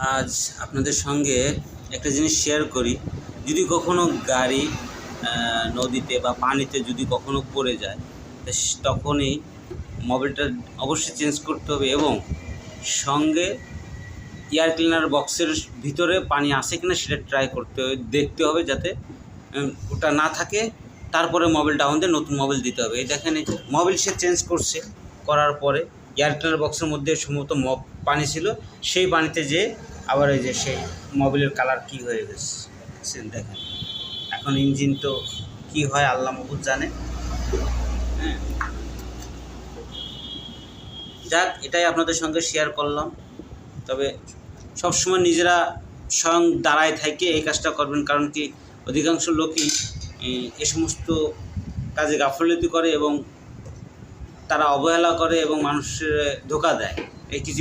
আজ আপনাদের সঙ্গে একটা জিনিস শেয়ার করি। যদি কখনো গাড়ি নদীতে বা পানিতে যদি কখনো পড়ে যায়, তখনই মোবিলটা অবশ্যই চেঞ্জ করতে হবে এবং সঙ্গে এয়ার ক্লিনার বক্সের ভিতরে পানি আছে কিনা সেটা ট্রাই করতে হবে, দেখতে হবে যাতে ওটা না থাকে। তারপরে মোবিলটা আমাদের নতুন মোবিল দিতে হবে। এই দেখেন, এই মোবিল সে চেঞ্জ করছে, করার পরে এয়ার ক্লিনার বক্সের মধ্যে সম্ভবত পানি ছিল, সেই পানিতে যে আবার এই যে সেই মোবিলের কালার কী হয়ে গেছে দেখেন। এখন ইঞ্জিন তো কী হয় আল্লাহ মাহবুব জানে। হ্যাঁ, যাক, এটাই আপনাদের সঙ্গে শেয়ার করলাম। তবে সবসময় নিজেরা স্বয়ং দাঁড়ায় থেকে এই কাজটা করবেন, কারণ কি অধিকাংশ লোকই এ সমস্ত কাজে গাফিলতি করে এবং তারা অবহেলা করে এবং মানুষের ধোঁকা দেয়। এই কিছু